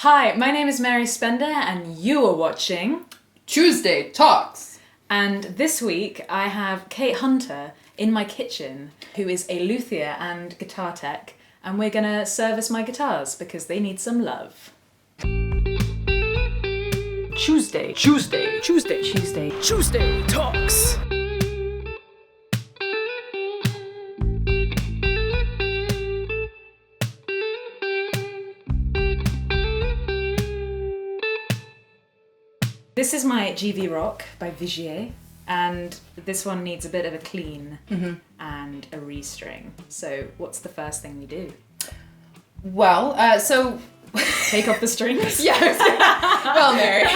Hi, my name is Mary Spender and you are watching Tuesday Talks. And this week I have Kate Hunter in my kitchen, who is a luthier and guitar tech, and we're gonna service my guitars because they need some love. Tuesday Talks. This is my GV Rock by Vigier, and this one needs a bit of a clean and a restring. So what's the first thing we do? Well, Take off the strings? yeah. Well, Mary,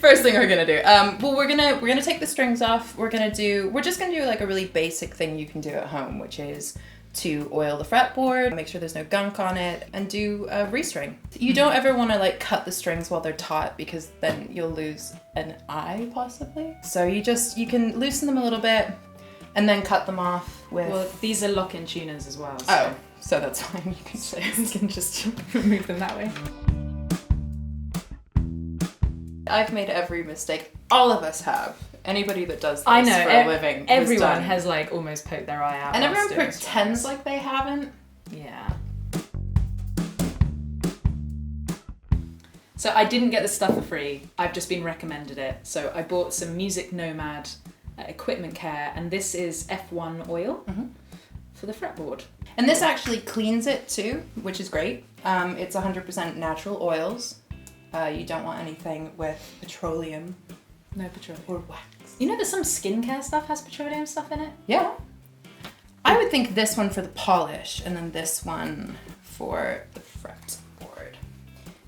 first thing we're gonna do. We're gonna take the strings off. We're just gonna do like a really basic thing you can do at home, which is to oil the fretboard, make sure there's no gunk on it, and do a restring. You don't ever want to like cut the strings while they're taut because then you'll lose an eye possibly. So you can loosen them a little bit and then cut them off with... Well, these are lock-in tuners as well. So that's fine. You can just remove them that way. I've made every mistake. All of us have. Anybody that does this I know, for a living. Everyone has like almost poked their eye out. And everyone pretends like they haven't. Yeah. So I didn't get the stuff for free. I've just been recommended it. So I bought some Music Nomad equipment care, and this is F1 oil for the fretboard. And this actually cleans it too, which is great. It's 100% natural oils. You don't want anything with petroleum. No petroleum. Or wax. You know that some skincare stuff has petroleum stuff in it? Yeah. I would think this one for the polish and then this one for the fretboard.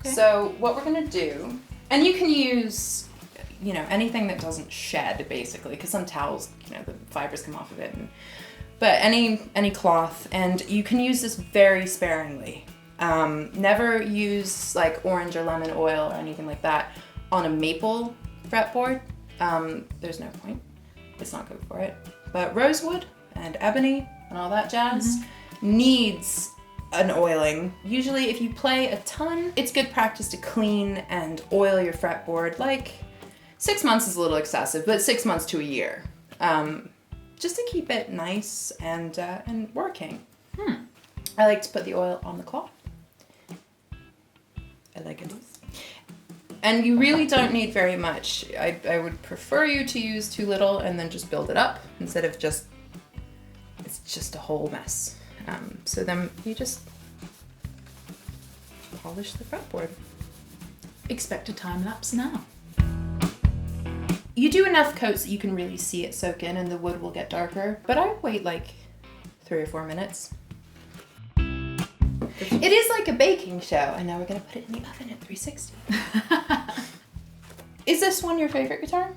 Okay. So what we're gonna do, and you can use, anything that doesn't shed basically, because some towels, the fibers come off of it. But any cloth, and you can use this very sparingly. Never use like orange or lemon oil or anything like that on a maple fretboard. There's no point. It's not good for it. But rosewood and ebony and all that jazz needs an oiling. Usually if you play a ton, it's good practice to clean and oil your fretboard. Like 6 months is a little excessive, but 6 months to a year. Just to keep it nice and working. I like to put the oil on the cloth. I like it. And you really don't need very much. I would prefer you to use too little and then just build it up instead of it's just a whole mess. So then you just polish the fretboard. Expect a time lapse now. You do enough coats that you can really see it soak in and the wood will get darker, but I wait like 3 or 4 minutes. It is like a baking show, and now we're gonna put it in the oven at 360. Is this one your favorite guitar?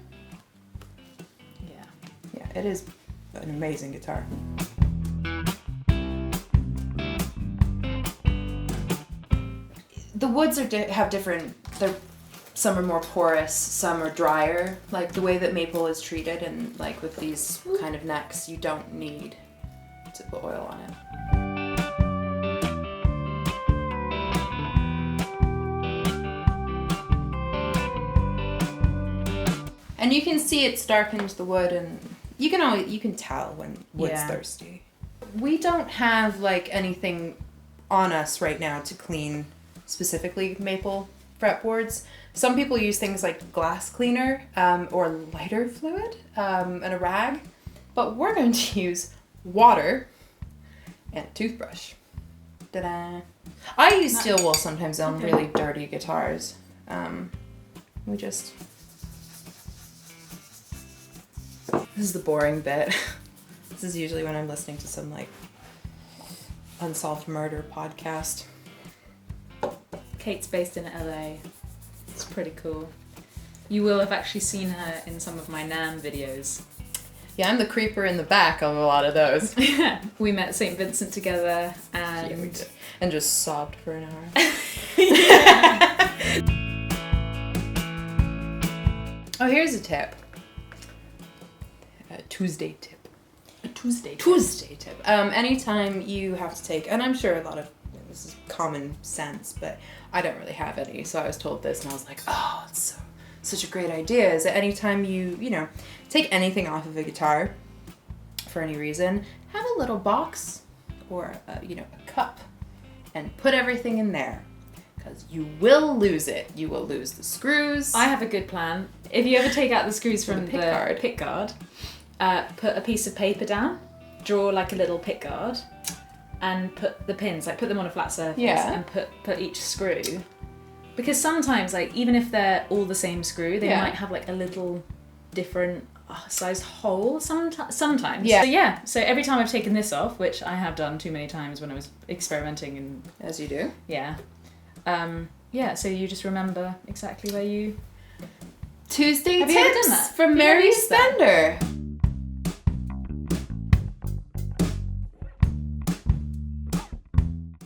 Yeah. Yeah, it is an amazing guitar. The woods have different. Some are more porous, some are drier. Like the way that maple is treated, and like with these kind of necks, you don't need to put oil on it. And you can see it's darkened the wood, and you can tell when wood's thirsty. We don't have like anything on us right now to clean specifically maple fretboards. Some people use things like glass cleaner or lighter fluid and a rag, but we're going to use water and a toothbrush. Ta-da! I use steel wool sometimes on really dirty guitars. This is the boring bit. This is usually when I'm listening to some like unsolved murder podcast. Kate's based in LA. It's pretty cool. You will have actually seen her in some of my Nan videos. Yeah, I'm the creeper in the back of a lot of those. We met at St. Vincent together and... Yeah, we did. And just sobbed for an hour. Oh, here's a tip. A Tuesday tip. A Tuesday tip. Anytime you have to take, and I'm sure a lot of this is common sense, but I don't really have any. So I was told this and I was like, oh, it's such a great idea. Is that anytime you take anything off of a guitar for any reason, have a little box or a cup and put everything in there, because you will lose it. You will lose the screws. I have a good plan. If you ever take out the screws from the pickguard. pick guard, put a piece of paper down, draw like a little pick guard, and put the pins, like put them on a flat surface, and put each screw. Because sometimes, like, even if they're all the same screw, they might have like a little different sized hole sometimes. Yeah. So every time I've taken this off, which I have done too many times when I was experimenting, and As you do. so you just remember exactly where you... Tuesday Have you ever tips done that? from Have you ever Mary used that? Spender.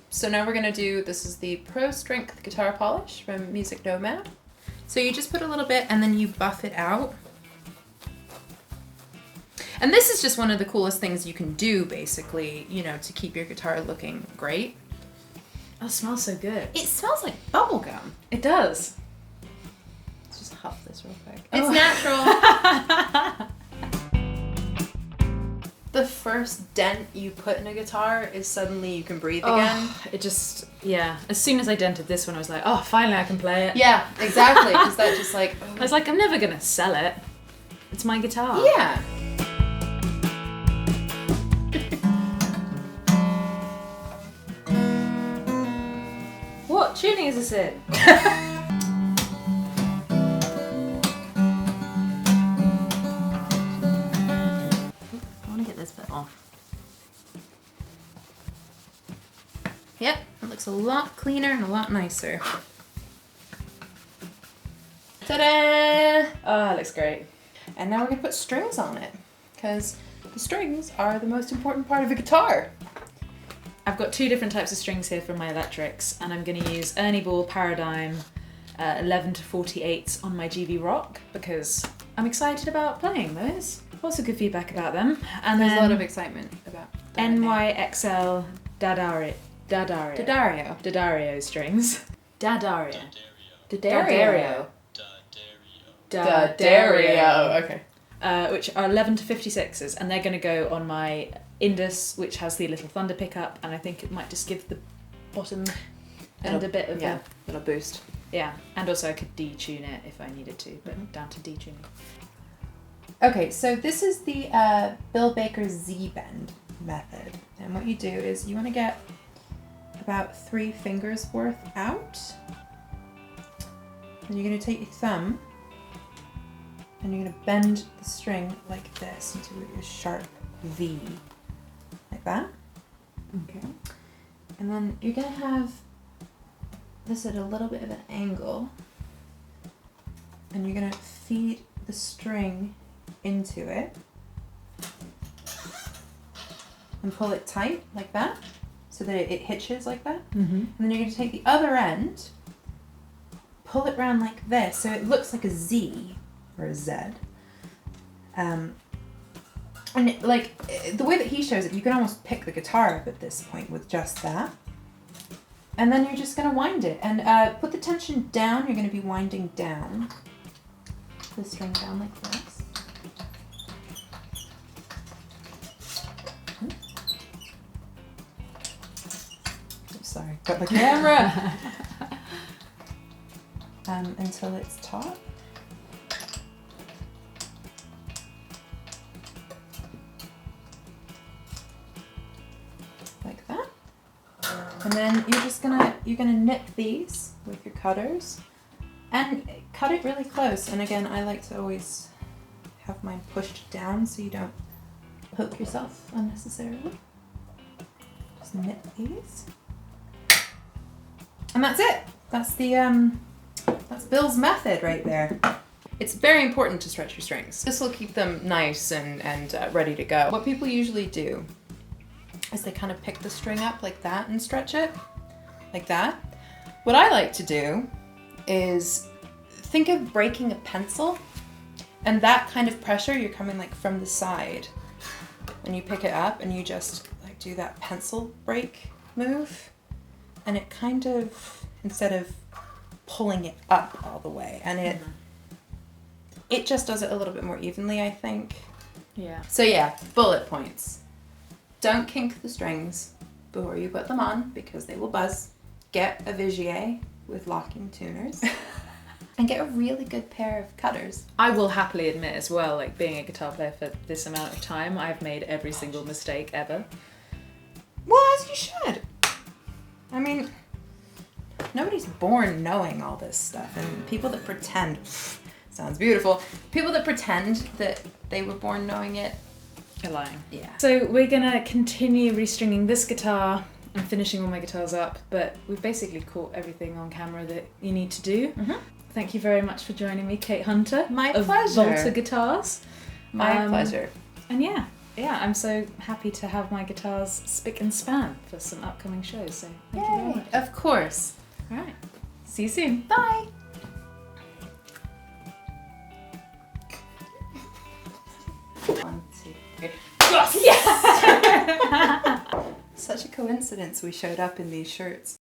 So now we're gonna do, this is the Pro Strength Guitar Polish from Music Nomad. So you just put a little bit and then you buff it out. And this is just one of the coolest things you can do, basically, to keep your guitar looking great. Oh, it smells so good. It smells like bubble gum. It does. Let's just huff this real quick. Oh. It's natural. The first dent you put in a guitar is suddenly you can breathe again. It just, as soon as I dented this one, I was like, oh, finally I can play it. Yeah, exactly. Because that just like... I was like, I'm never going to sell it. It's my guitar. Yeah. What tuning is this in? I want to get this bit off. Yep, it looks a lot cleaner and a lot nicer. Ta-da! Oh, it looks great. And now we're gonna put strings on it, because the strings are the most important part of a guitar. I've got two different types of strings here from my electrics, and I'm going to use Ernie Ball Paradigm 11 to 48 on my GB Rock, because I'm excited about playing those. Lots of good feedback about them. And There's then a lot of excitement about them. NYXL Daddario strings. Daddario. Okay. Which are 11 to 56s, and they're going to go on my Indus, which has the little thunder pickup, and I think it might just give the bottom end a bit of a little boost. Yeah, and also I could detune it if I needed to, but down to detuning. Okay, so this is the Bill Baker Z-bend method, and what you do is you want to get about 3 fingers worth out, and you're going to take your thumb and you're going to bend the string like this into a sharp V, like that. Okay. And then you're going to have this at a little bit of an angle, and you're going to feed the string into it and pull it tight like that so that it hitches like that. Mm-hmm. And then you're going to take the other end, pull it around like this so it looks like a Z or a Z. And like the way that he shows it, you can almost pick the guitar up at this point with just that. And then you're just going to wind it. And put the tension down. You're going to be winding down the string down like this. Oops, sorry, got the camera. Until it's taut. Like that. And then you're gonna nip these with your cutters and cut it really close. And again, I like to always have mine pushed down so you don't poke yourself unnecessarily. Just nip these. And that's it. That's the that's Bill's method right there. It's very important to stretch your strings. This will keep them nice and ready to go. What people usually do is they kind of pick the string up like that and stretch it like that. What I like to do is think of breaking a pencil, and that kind of pressure, you're coming like from the side, and you pick it up and you just like do that pencil break move. and it kind of, instead of pulling it up all the way, and it just does it a little bit more evenly, I think. Yeah. So yeah, bullet points. Don't kink the strings before you put them on because they will buzz. Get a Vigier with locking tuners. And get a really good pair of cutters. I will happily admit as well, like being a guitar player for this amount of time, I've made every single mistake ever. Well, as you should. I mean, nobody's born knowing all this stuff, and people that pretend, sounds beautiful, people that pretend that they were born knowing it, You're lying. yeah. So we're gonna continue restringing this guitar and finishing all my guitars up, but we've basically caught everything on camera that you need to do. Thank you very much for joining me, Kate Hunter. My of pleasure. Volta Guitars. My pleasure. And yeah, I'm so happy to have my guitars spick and span for some upcoming shows. So thank you very much. Of course. All right. See you soon. Bye. One, two, three. Yes! Such a coincidence we showed up in these shirts.